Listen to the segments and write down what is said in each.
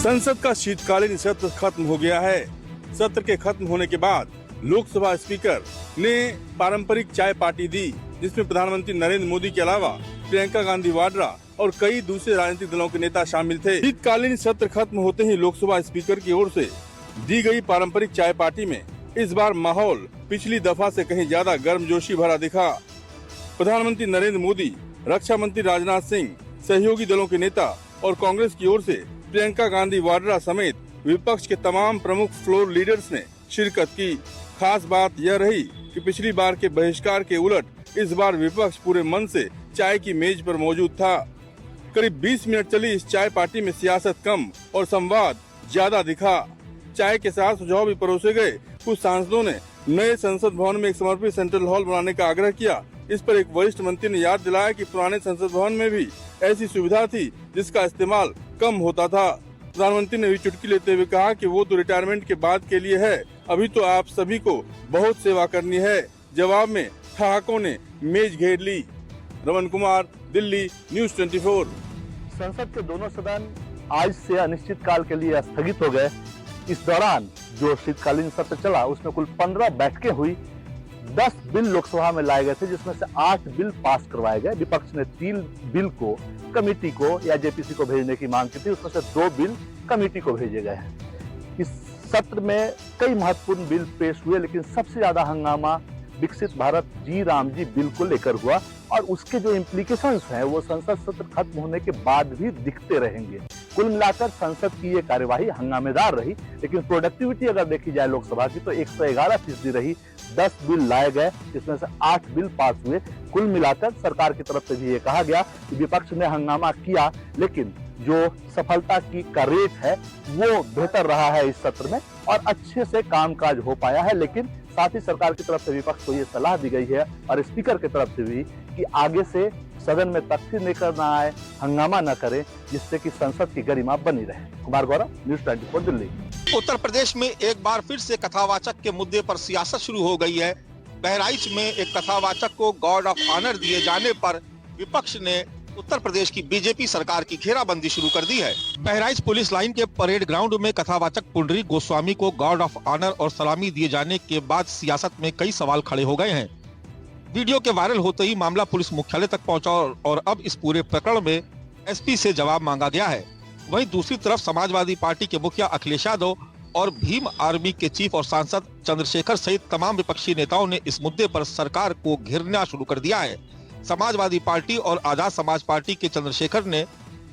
संसद का शीतकालीन सत्र खत्म हो गया है। सत्र के खत्म होने के बाद लोकसभा स्पीकर ने पारंपरिक चाय पार्टी दी, जिसमें प्रधानमंत्री नरेंद्र मोदी के अलावा प्रियंका गांधी वाड्रा और कई दूसरे राजनीतिक दलों के नेता शामिल थे। शीतकालीन सत्र खत्म होते ही लोकसभा स्पीकर की ओर से दी गई पारंपरिक चाय पार्टी में इस बार माहौल पिछली दफा से कहीं ज्यादा गर्मजोशी भरा दिखा। प्रधानमंत्री नरेंद्र मोदी, रक्षा मंत्री राजनाथ सिंह, सहयोगी दलों के नेता और कांग्रेस की ओर से प्रियंका गांधी वाड्रा समेत विपक्ष के तमाम प्रमुख फ्लोर लीडर्स ने शिरकत की। खास बात यह रही कि पिछली बार के बहिष्कार के उलट इस बार विपक्ष पूरे मन से चाय की मेज पर मौजूद था। करीब 20 मिनट चली इस चाय पार्टी में सियासत कम और संवाद ज्यादा दिखा। चाय के साथ सुझाव भी परोसे गए। कुछ सांसदों ने नए संसद भवन में एक समर्पित सेंट्रल हॉल बनाने का आग्रह किया। इस पर एक वरिष्ठ मंत्री ने याद दिलाया कि पुराने संसद भवन में भी ऐसी सुविधा थी जिसका इस्तेमाल कम होता था। प्रधानमंत्री ने भी चुटकी लेते हुए कहा कि वो तो रिटायरमेंट के बाद के लिए है, अभी तो आप सभी को बहुत सेवा करनी है। जवाब में ठहाकों ने मेज घेर ली। रमन कुमार, दिल्ली, न्यूज़ 24। संसद के दोनों सदन आज से अनिश्चित काल के लिए स्थगित हो गए। इस दौरान जो शीतकालीन सत्र चला उसमें कुल 15 बैठकें हुई। 10 बिल लोकसभा में लाए गए थे, जिसमें से 8 बिल पास करवाए गए। विपक्ष ने 3 बिल को कमेटी को या जेपीसी को भेजने की मांग की थी, उसमें से 2 बिल कमेटी को भेजे गए हैं। इस सत्र में कई महत्वपूर्ण बिल पेश हुए, लेकिन सबसे ज्यादा हंगामा विकसित भारत जी राम जी बिल को लेकर हुआ और उसके जो इम्प्लीकेशंस हैं वो संसद सत्र खत्म होने के बाद भी दिखते रहेंगे। कुल मिलाकर संसद की ये कार्यवाही हंगामेदार रही, लेकिन प्रोडक्टिविटी अगर देखी जाए लोकसभा की तो 111% रही। 10 बिल लाए गए, जिसमें से 8 बिल पास हुए। कुल मिलाकर सरकार की तरफ से भी ये कहा गया कि विपक्ष ने हंगामा किया, लेकिन जो सफलता की का रेट है वो बेहतर रहा है इस सत्र में और अच्छे से कामकाज हो पाया है। लेकिन साथ ही सरकार की तरफ से विपक्ष को ये सलाह दी गई है और स्पीकर की तरफ से भी कि आगे से सदन में तख्ती लेकर ना आए, हंगामा न करें, जिससे कि संसद की गरिमा बनी रहे। कुमार गौरव, न्यूज़ 24 दिल्ली। उत्तर प्रदेश में एक बार फिर से कथावाचक के मुद्दे पर सियासत शुरू हो गई है। बहराइच में एक कथावाचक को गार्ड ऑफ ऑनर दिए जाने पर विपक्ष ने उत्तर प्रदेश की बीजेपी सरकार की घेराबंदी शुरू कर दी है। बहराइच पुलिस लाइन के परेड ग्राउंड में कथावाचक पुंडरीक गोस्वामी को गार्ड ऑफ ऑनर और सलामी दिए जाने के बाद सियासत में कई सवाल खड़े हो गए हैं। वीडियो के वायरल होते ही मामला पुलिस मुख्यालय तक पहुंचा और अब इस पूरे प्रकरण में एसपी से जवाब मांगा गया है। वहीं दूसरी तरफ समाजवादी पार्टी के मुखिया अखिलेश यादव और भीम आर्मी के चीफ और सांसद चंद्रशेखर सहित तमाम विपक्षी नेताओं ने इस मुद्दे पर सरकार को घेरना शुरू कर दिया है। समाजवादी पार्टी और आजाद समाज पार्टी के चंद्रशेखर ने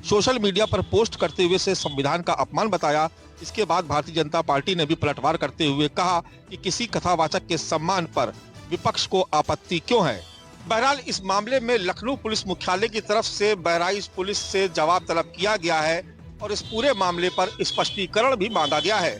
सोशल मीडिया पर पोस्ट करते हुए इसे संविधान का अपमान बताया। इसके बाद भारतीय जनता पार्टी ने भी पलटवार करते हुए कहा कि किसी कथावाचक के सम्मान पर विपक्ष को आपत्ति क्यों है। बहरहाल इस मामले में लखनऊ पुलिस मुख्यालय की तरफ से बहराइच पुलिस से जवाब तलब किया गया है और इस पूरे मामले पर स्पष्टीकरण भी मांगा गया है।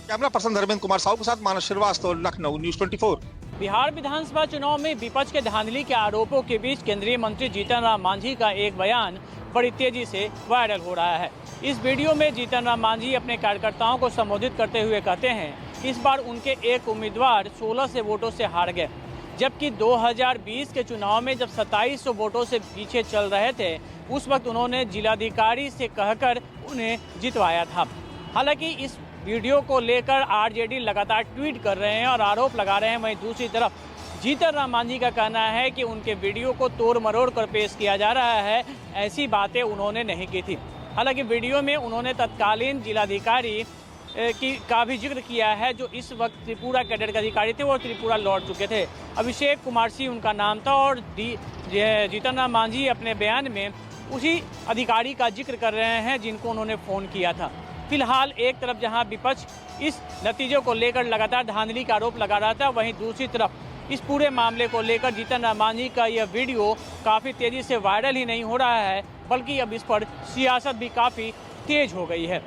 कैमरा पर्सन धर्मेंद्र कुमार साहू के साथ मानस श्रीवास्तव, लखनऊ, न्यूज़ 24। बिहार विधानसभा चुनाव में विपक्ष के धांधली के आरोपों के बीच केंद्रीय मंत्री जीतन राम मांझी का एक बयान बड़ी तेजी से वायरल हो रहा है। इस वीडियो में जीतन राम मांझी अपने कार्यकर्ताओं को संबोधित करते हुए कहते हैं कि इस बार उनके एक उम्मीदवार 1600 वोटों से हार गए, जबकि 2020 के चुनाव में जब 2700 वोटों से पीछे चल रहे थे उस वक्त उन्होंने जिलाधिकारी से कहकर उन्हें जितवाया था। हालांकि इस वीडियो को लेकर आरजेडी लगातार ट्वीट कर रहे हैं और आरोप लगा रहे हैं। वहीं दूसरी तरफ जीतन राम मांझी का कहना है कि उनके वीडियो को तोड़ मरोड़ कर पेश किया जा रहा है, ऐसी बातें उन्होंने नहीं की थी। हालांकि वीडियो में उन्होंने तत्कालीन जिलाधिकारी का भी जिक्र किया है जो इस वक्त त्रिपुरा कैडर के अधिकारी थे, वो त्रिपुरा लौट चुके थे। अभिषेक कुमार सिंह उनका नाम था और जीतन राम मांझी अपने बयान में उसी अधिकारी का जिक्र कर रहे हैं जिनको उन्होंने फ़ोन किया था। फिलहाल एक तरफ जहां विपक्ष इस नतीजों को लेकर लगातार धांधली का आरोप लगा रहा था, वहीं दूसरी तरफ इस पूरे मामले को लेकर जीतन राम मांझी का यह वीडियो काफ़ी तेज़ी से वायरल ही नहीं हो रहा है, बल्कि अब इस पर सियासत भी काफ़ी तेज हो गई है।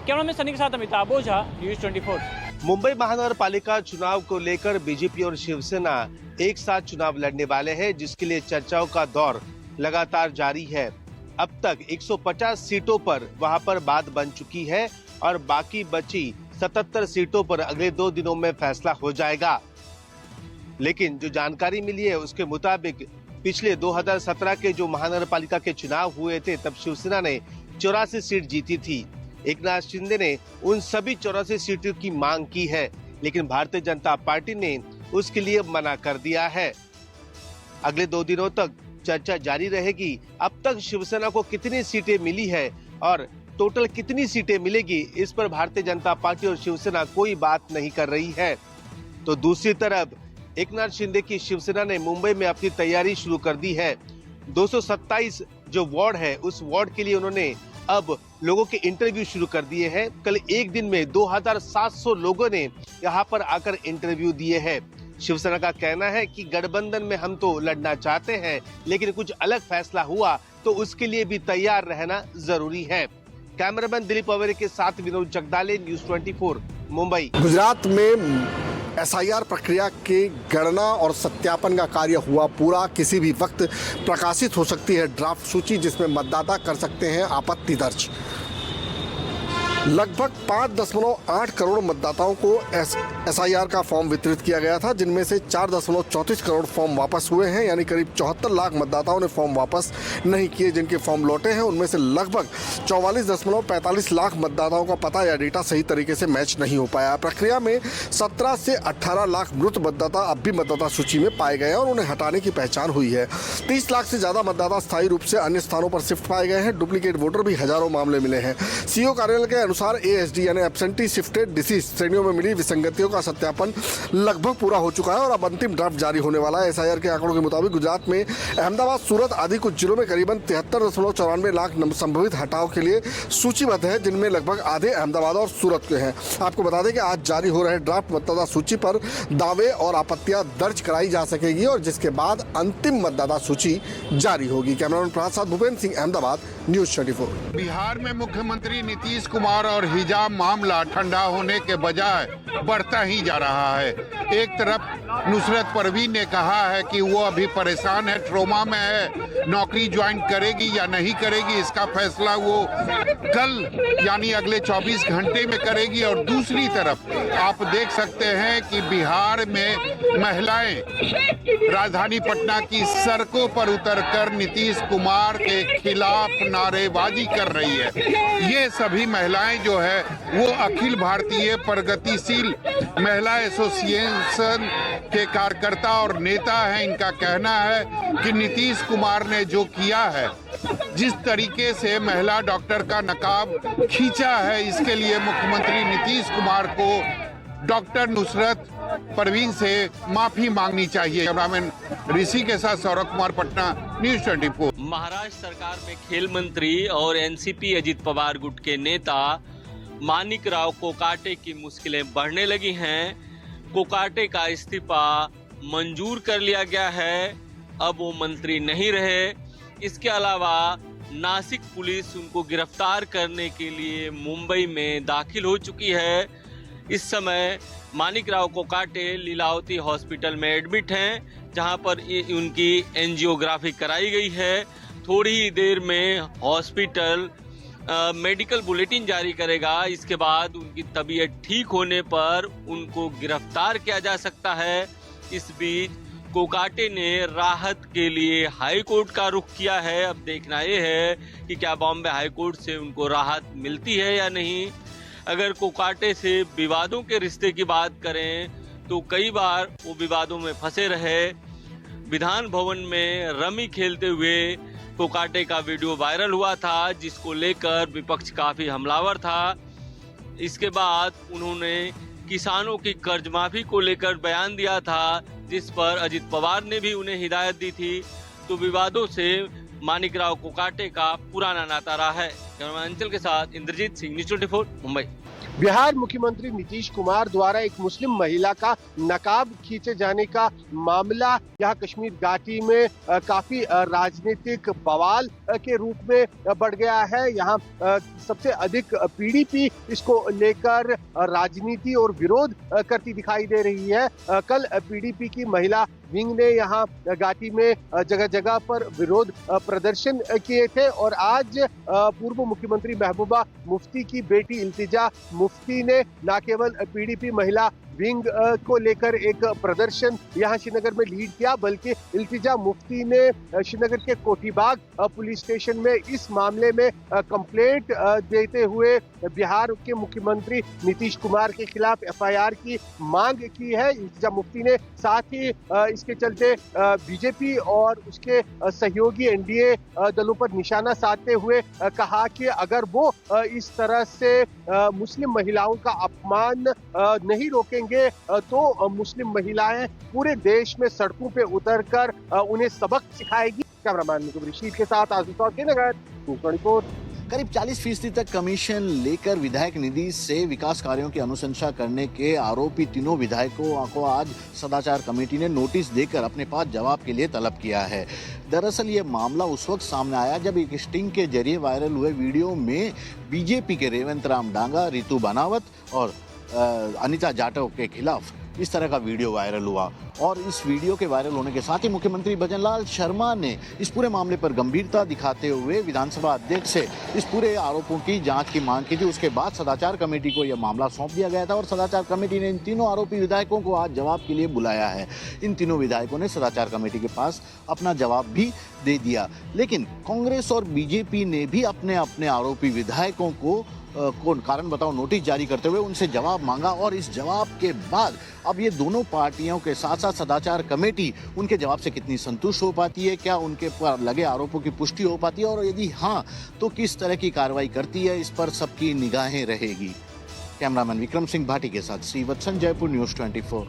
कैमरामैन सनी के साथ अमिताभ ओझा, न्यूज़ 24। मुंबई महानगर पालिका चुनाव को लेकर बीजेपी और शिवसेना एक साथ चुनाव लड़ने वाले हैं, जिसके लिए चर्चाओं का दौर लगातार जारी है। अब तक 150 सीटों पर वहां पर बात बन चुकी है और बाकी बची 77 सीटों पर अगले 2 दिनों में फैसला हो जाएगा। लेकिन जो जानकारी मिली है उसके मुताबिक पिछले 2017 के जो महानगर पालिका के चुनाव हुए थे तब शिवसेना ने 84 सीट जीती थी। एकनाथ शिंदे ने उन सभी 84 सीटों की मांग की है, लेकिन भारतीय जनता पार्टी ने उसके लिए मना कर दिया है। अगले 2 दिनों तक चर्चा जारी रहेगी। अब तक शिवसेना को कितनी सीटें मिली है और टोटल कितनी सीटें मिलेगी, इस पर भारतीय जनता पार्टी और शिवसेना कोई बात नहीं कर रही है। तो दूसरी तरफ एकनाथ शिंदे की शिवसेना ने मुंबई में अपनी तैयारी शुरू कर दी है। 227 जो वार्ड है, उस वार्ड के लिए उन्होंने अब लोगों के इंटरव्यू शुरू कर दिए हैं। कल एक दिन में 2700 लोगों ने यहाँ पर आकर इंटरव्यू दिए हैं। शिवसेना का कहना है कि गठबंधन में हम तो लड़ना चाहते हैं, लेकिन कुछ अलग फैसला हुआ तो उसके लिए भी तैयार रहना जरूरी है। कैमरामैन दिलीप अवेरे के साथ विनोद जगदाले, न्यूज़ 24 मुंबई। गुजरात में एसआईआर प्रक्रिया के गणना और सत्यापन का कार्य हुआ पूरा। किसी भी वक्त प्रकाशित हो सकती है ड्राफ्ट सूची, जिसमें मतदाता कर सकते हैं आपत्ति दर्ज। लगभग 5.8 करोड़ मतदाताओं को एसआईआर का फॉर्म वितरित किया गया था, जिनमें से 4.34 करोड़ फॉर्म वापस हुए हैं, यानी करीब 74 लाख मतदाताओं ने फॉर्म वापस नहीं किए। जिनके फॉर्म लौटे हैं उनमें से लगभग 44.45 लाख मतदाताओं का पता या डेटा सही तरीके से मैच नहीं हो पाया। प्रक्रिया में 17 से 18 लाख मृत मतदाता अब भी मतदाता सूची में पाए गए हैं और उन्हें हटाने की पहचान हुई है। 30 लाख से ज्यादा मतदाता स्थायी रूप से अन्य स्थानों पर शिफ्ट पाए गए हैं। डुप्लीकेट वोटर भी हजारों मामले मिले हैं। सीओ कार्यालय के अनुसार एएसडी यानी एब्सेंटी शिफ्टेड डिसीज श्रेणियों में मिली विसंगतियों का सत्यापन लगभग पूरा हो चुका है और अब अंतिम ड्राफ्ट जारी होने वाला है। एसआईआर के आंकड़ों के मुताबिक गुजरात में अहमदाबाद, सूरत आदि कुछ जिलों में करीबन 73.94 लाख संभवित हटाव के लिए सूचीबद्ध है, जिनमें लगभग आधे अहमदाबाद और सूरत के हैं। आपको बता दें कि आज जारी हो रहे ड्राफ्ट मतदाता सूची पर दावे और आपत्तियां दर्ज कराई जा सकेगी और जिसके बाद अंतिम मतदाता सूची जारी होगी। कैमरामैन प्रसाद भूपेंद्र सिंह, अहमदाबाद, न्यूज़ 24। बिहार में मुख्यमंत्री नीतीश कुमार और हिजाब मामला ठंडा होने के बजाय बढ़ता ही जा रहा है। एक तरफ नुसरत परवीन ने कहा है कि वो अभी परेशान है, ट्रोमा में है, नौकरी ज्वाइन करेगी या नहीं करेगी इसका फैसला वो कल यानी अगले 24 घंटे में करेगी। और दूसरी तरफ आप देख सकते हैं कि बिहार में महिलाएं राजधानी पटना की सड़कों पर उतरकर नीतीश कुमार के खिलाफ नारेबाजी कर रही है। ये सभी महिलाएं जो है वो अखिल भारतीय प्रगतिशील महिला एसोसिएशन के कार्यकर्ता और नेता हैं। इनका कहना है कि नीतीश कुमार ने जो किया है, जिस तरीके से महिला डॉक्टर का नकाब खींचा है, इसके लिए मुख्यमंत्री नीतीश कुमार को डॉक्टर नुसरत परवीन से माफी मांगनी चाहिए। कैमरामैन ऋषि के साथ सौरभ कुमार, पटना, न्यूज़ 24। महाराष्ट्र सरकार में खेल मंत्री और एनसीपी अजित पवार गुट के नेता मानिक राव कोकाटे की मुश्किलें बढ़ने लगी हैं। कोकाटे का इस्तीफा मंजूर कर लिया गया है, अब वो मंत्री नहीं रहे। इसके अलावा नासिक पुलिस उनको गिरफ्तार करने के लिए मुंबई में दाखिल हो चुकी है। इस समय मानिक राव कोकाटे लीलावती हॉस्पिटल में एडमिट हैं, जहां पर उनकी एंजियोग्राफी कराई गई है। थोड़ी ही देर में हॉस्पिटल मेडिकल बुलेटिन जारी करेगा। इसके बाद उनकी तबीयत ठीक होने पर उनको गिरफ्तार किया जा सकता है। इस बीच कोकाटे ने राहत के लिए हाई कोर्ट का रुख किया है। अब देखना यह है कि क्या बॉम्बे हाई कोर्ट से उनको राहत मिलती है या नहीं। अगर कोकाटे से विवादों के रिश्ते की बात करें तो कई बार वो विवादों में फंसे रहे। विधान भवन में रमी खेलते हुए कोकाटे का वीडियो वायरल हुआ था, जिसको लेकर विपक्ष काफी हमलावर था। इसके बाद उन्होंने किसानों की कर्ज माफी को लेकर बयान दिया था, जिस पर अजित पवार ने भी उन्हें हिदायत दी थी। तो विवादों से मानिक राव कोकाटे का पुराना नाता रहा है। कैमरामैन के साथ इंद्रजीत सिंह, न्यूज़ 24 मुंबई। बिहार मुख्यमंत्री नीतीश कुमार द्वारा एक मुस्लिम महिला का नकाब खींचे जाने का मामला यहाँ कश्मीर घाटी में काफी राजनीतिक बवाल के रूप में बढ़ गया है। यहाँ सबसे अधिक पीडीपी इसको लेकर राजनीति और विरोध करती दिखाई दे रही है। कल पीडीपी की महिला विंग ने यहाँ घाटी में जगह जगह पर विरोध प्रदर्शन किए थे और आज पूर्व मुख्यमंत्री महबूबा मुफ्ती की बेटी इल्तिजा मुफ्ती ने न केवल पीडीपी महिला विंग को लेकर एक प्रदर्शन यहाँ श्रीनगर में लीड किया, बल्कि इल्तिजा मुफ्ती ने श्रीनगर के कोठीबाग पुलिस स्टेशन में इस मामले में कंप्लेंट देते हुए बिहार के मुख्यमंत्री नीतीश कुमार के खिलाफ एफआईआर की मांग की है। इल्तिजा मुफ्ती ने साथ ही इसके चलते बीजेपी और उसके सहयोगी एनडीए दलों पर निशाना साधते हुए कहा कि अगर वो इस तरह से मुस्लिम महिलाओं का अपमान नहीं रोकेंगे तो मुस्लिम महिलाएं पूरे देश में सड़कों पे उतरकर उन्हें सबक सिखाएगी। कैमरामैन मुकुब रशीद के साथ आशुतोष श्रीनगर, न्यूज़ 24। करीब 40% तक कमीशन लेकर विधायक निधि से विकास कार्यों की अनुशंसा करने के आरोपी तीनों विधायकों को आज सदाचार कमेटी ने नोटिस देकर अपने पास जवाब के लिए तलब किया है। दरअसल ये मामला उस वक्त सामने आया जब एक स्टिंग के जरिए वायरल हुए वीडियो में बीजेपी के रेवंत राम डांगा, रितु बनावत और अनिता जाटव के खिलाफ इस तरह का वीडियो वायरल हुआ और इस वीडियो के वायरल होने के साथ ही मुख्यमंत्री भजनलाल शर्मा ने इस पूरे मामले पर गंभीरता दिखाते हुए विधानसभा अध्यक्ष से इस पूरे आरोपों की जांच की मांग की थी। उसके बाद सदाचार कमेटी को यह मामला सौंप दिया गया था और सदाचार कमेटी ने इन तीनों आरोपी विधायकों को आज जवाब के लिए बुलाया है। इन तीनों विधायकों ने सदाचार कमेटी के पास अपना जवाब भी दे दिया, लेकिन कांग्रेस और बीजेपी ने भी अपने अपने आरोपी विधायकों को कारण बताओ नोटिस जारी करते हुए उनसे जवाब मांगा और इस जवाब के बाद अब ये दोनों पार्टियों के साथ साथ सदाचार कमेटी उनके जवाब से कितनी संतुष्ट हो पाती है, क्या उनके पर लगे आरोपों की पुष्टि हो पाती है और यदि हाँ तो किस तरह की कार्रवाई करती है, इस पर सबकी निगाहें रहेगी। कैमरामैन विक्रम सिंह भाटी के साथ श्रीवत्सन, जयपुर, न्यूज़ 24।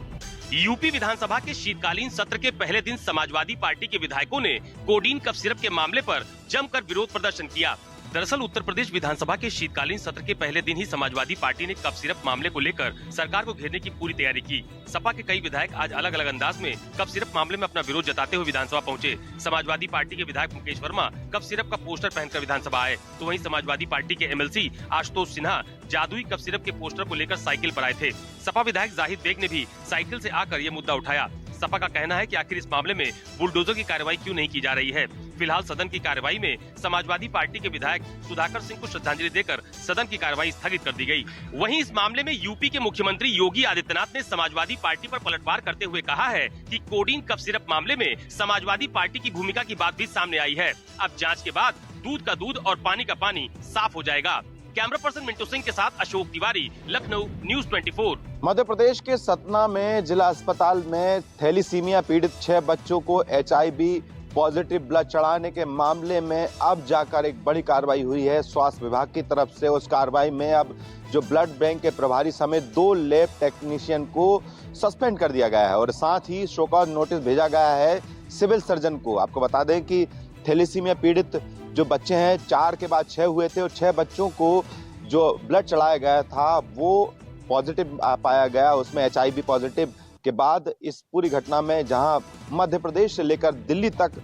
यूपी विधानसभा के शीतकालीन सत्र के पहले दिन समाजवादी पार्टी के विधायकों ने कोडीन कफ सिरप के मामले पर जमकर विरोध प्रदर्शन किया। दरअसल उत्तर प्रदेश विधानसभा के शीतकालीन सत्र के पहले दिन ही समाजवादी पार्टी ने कफ सिरप मामले को लेकर सरकार को घेरने की पूरी तैयारी की। सपा के कई विधायक आज अलग अलग अंदाज में कफ सिरप मामले में अपना विरोध जताते हुए विधानसभा पहुंचे। समाजवादी पार्टी के विधायक मुकेश वर्मा कफ सिरप का पोस्टर पहनकर विधानसभा आए, तो वहीं समाजवादी पार्टी के एमएलसी आशुतोष सिन्हा जादुई कफ सिरप के पोस्टर को लेकर साइकिल पर आए थे। सपा विधायक जाहिद बेग ने भी साइकिल से आकर ये मुद्दा उठाया। सपा का कहना है कि आखिर इस मामले में बुलडोजर की कार्रवाई क्यों नहीं की जा रही है। फिलहाल सदन की कार्रवाई में समाजवादी पार्टी के विधायक सुधाकर सिंह को श्रद्धांजलि देकर सदन की कार्रवाई स्थगित कर दी गई। वहीं इस मामले में यूपी के मुख्यमंत्री योगी आदित्यनाथ ने समाजवादी पार्टी पर पलटवार करते हुए कहा है कि कोडीन कफ सिरप मामले में समाजवादी पार्टी की भूमिका की बात भी सामने आई है। अब जाँच के बाद दूध का दूध और पानी का पानी साफ हो जाएगा। कैमरा पर्सन मिंटू सिंह के साथ अशोक तिवारी, लखनऊ, न्यूज़ 24। मध्य प्रदेश के सतना में जिला अस्पताल में थैलीसीमिया पीड़ित 6 बच्चों को HIV पॉजिटिव ब्लड चढ़ाने के मामले में अब जाकर एक बड़ी कार्रवाई हुई है स्वास्थ्य विभाग की तरफ से। उस कार्रवाई में अब जो ब्लड बैंक के प्रभारी समेत 2 लैब टेक्नीशियन को सस्पेंड कर दिया गया है और साथ ही शो कॉज नोटिस भेजा गया है सिविल सर्जन को। आपको बता दें कि थैलीसीमिया पीड़ित जो बच्चे हैं 4 के बाद 6 हुए थे और 6 बच्चों को जो ब्लड चढ़ाया गया था वो पॉजिटिव पाया गया, उसमें HIV पॉजिटिव के बाद इस पूरी घटना में जहां मध्य प्रदेश से लेकर दिल्ली तक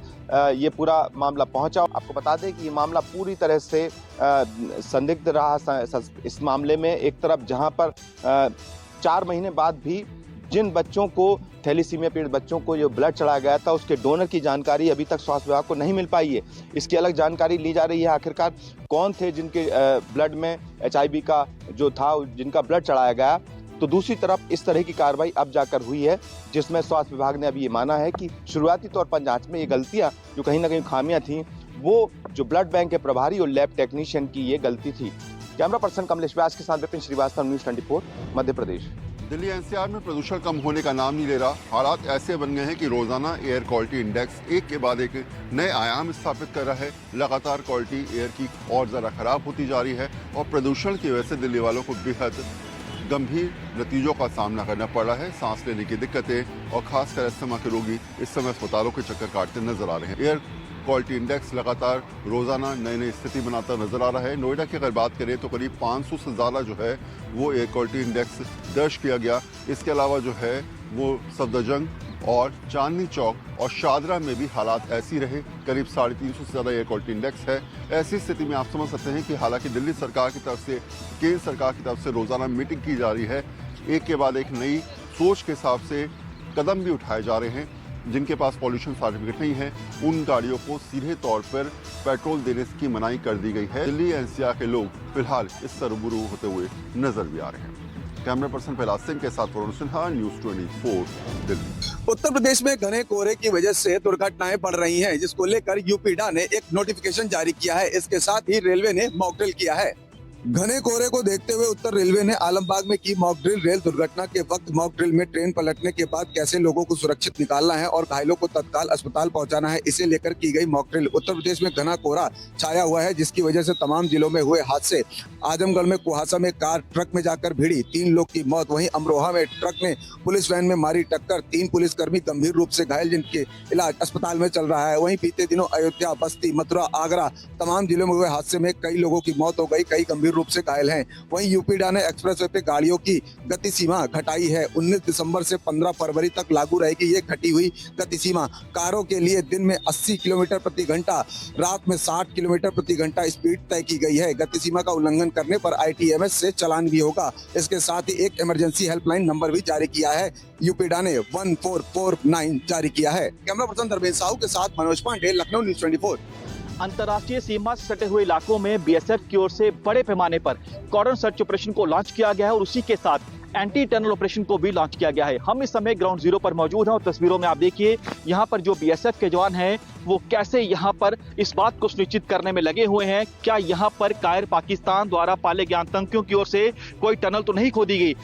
ये पूरा मामला पहुंचा। आपको बता दें कि ये मामला पूरी तरह से संदिग्ध रहा। इस मामले में एक तरफ जहां पर 4 महीने बाद भी जिन बच्चों को थैलीसीमिया पीड़ित बच्चों को जो ब्लड चढ़ाया गया था उसके डोनर की जानकारी अभी तक स्वास्थ्य विभाग को नहीं मिल पाई है। इसकी अलग जानकारी ली जा रही है आखिरकार कौन थे जिनके ब्लड में HIV का जो था जिनका ब्लड चढ़ाया गया। तो दूसरी तरफ इस तरह की कार्रवाई अब जाकर हुई है जिसमें स्वास्थ्य विभाग ने अभी ये माना है कि शुरुआती तौर पर जांच में ये गलतियां जो कहीं ना कहीं खामियां थी वो जो ब्लड बैंक के प्रभारी और लैब टेक्नीशियन की ये गलती थी। कैमरा पर्सन कमलेश व्यास के साथ विपिन श्रीवास्तव, न्यूज़ 24, मध्य प्रदेश। दिल्ली NCR में प्रदूषण कम होने का नाम नहीं ले रहा। हालात ऐसे बन गए हैं कि रोजाना एयर क्वालिटी इंडेक्स एक के बाद एक नए आयाम स्थापित कर रहा है। लगातार क्वालिटी एयर की और ज़्यादा खराब होती जा रही है और प्रदूषण की वजह से दिल्ली वालों को बेहद गंभीर नतीजों का सामना करना पड़ रहा है। सांस लेने की दिक्कतें और खासकर अस्थमा के रोगी इस समय अस्पतालों के चक्कर काटते नजर आ रहे हैं। एयर क्वालिटी इंडेक्स लगातार रोजाना नई नई स्थिति बनाता नजर आ रहा है। नोएडा की अगर बात करें तो करीब 500 से ज़्यादा जो है वो एयर क्वालिटी इंडेक्स दर्ज किया गया। इसके अलावा जो है वो सफदरजंग और चांदनी चौक और शादरा में भी हालात ऐसी रहे। करीब 350 से ज़्यादा एयर क्वालिटी इंडेक्स है। ऐसी स्थिति में आप समझ सकते हैं कि हालांकि दिल्ली सरकार की तरफ से, केंद्र सरकार की तरफ से रोजाना मीटिंग की जा रही है, एक के बाद एक नई सोच के हिसाब से कदम भी उठाए जा रहे हैं। जिनके पास पॉल्यूशन सर्टिफिकेट नहीं है उन गाड़ियों को सीधे तौर पर पेट्रोल देने की मनाही कर दी गई है। दिल्ली NCR के लोग फिलहाल इससे रूबरू होते हुए नजर भी आ रहे हैं। कैमरा पर्सन पहलाज सिंह के साथ वरुण सिन्हा, न्यूज 24 दिल्ली। उत्तर प्रदेश में घने कोहरे की वजह से दुर्घटनाएं बढ़ रही हैं, जिसको लेकर यूपीडा ने एक नोटिफिकेशन जारी किया है। इसके साथ ही रेलवे ने मॉक ड्रिल किया है। घने कोहरे को देखते हुए उत्तर रेलवे ने आलमबाग में की मॉक ड्रिल। रेल दुर्घटना के वक्त मॉक ड्रिल में ट्रेन पलटने के बाद कैसे लोगों को सुरक्षित निकालना है और घायलों को तत्काल अस्पताल पहुंचाना है, इसे लेकर की गई मॉक ड्रिल। उत्तर प्रदेश में घना कोहरा छाया हुआ है, जिसकी वजह से तमाम जिलों में हुए हादसे। आजमगढ़ में कुहासा में कार ट्रक में जाकर भिड़ी, 3 लोग की मौत। वहीं अमरोहा में ट्रक ने पुलिस वैन में मारी टक्कर, 3 पुलिसकर्मी गंभीर रूप से घायल, जिनके इलाज अस्पताल में चल रहा है। वहीं बीते दिनों अयोध्या, बस्ती, मथुरा, आगरा तमाम जिलों में हुए हादसे में कई लोगों की मौत हो गई, कई गंभीर रूप से घायल हैं। वहीं यूपीडा ने एक्सप्रेसवे पे गाड़ियों की गति सीमा घटाई है। 19 दिसंबर से 15 फरवरी तक लागू रहेगी ये घटी हुई गति सीमा। कारों के लिए दिन में 80 किलोमीटर प्रति घंटा, रात में 60 किलोमीटर प्रति घंटा स्पीड तय की गई है। गति सीमा का उल्लंघन करने पर ITMS से चालान भी होगा। इसके साथ ही एक इमरजेंसी हेल्पलाइन नंबर भी जारी किया है। यूपीडा ने 1449 जारी किया है। कैमरा पर्सन धर्मेंद्र साहू के साथ मनोज पांडे, लखनऊ, न्यूज 24। अंतर्राष्ट्रीय सीमा से सटे हुए इलाकों में BSF की ओर से बड़े पैमाने पर कॉर्डन सर्च ऑपरेशन को लॉन्च किया गया है और उसी के साथ एंटी टनल ऑपरेशन को भी लॉन्च किया गया है। हम इस समय ग्राउंड जीरो पर मौजूद हैं और तस्वीरों में आप देखिए यहाँ पर जो BSF के जवान हैं वो कैसे यहाँ पर इस बात को सुनिश्चित करने में लगे हुए हैं, क्या यहाँ पर कायर पाकिस्तान द्वारा पाले गए आतंकियों की ओर से कोई टनल तो नहीं खोदी गई।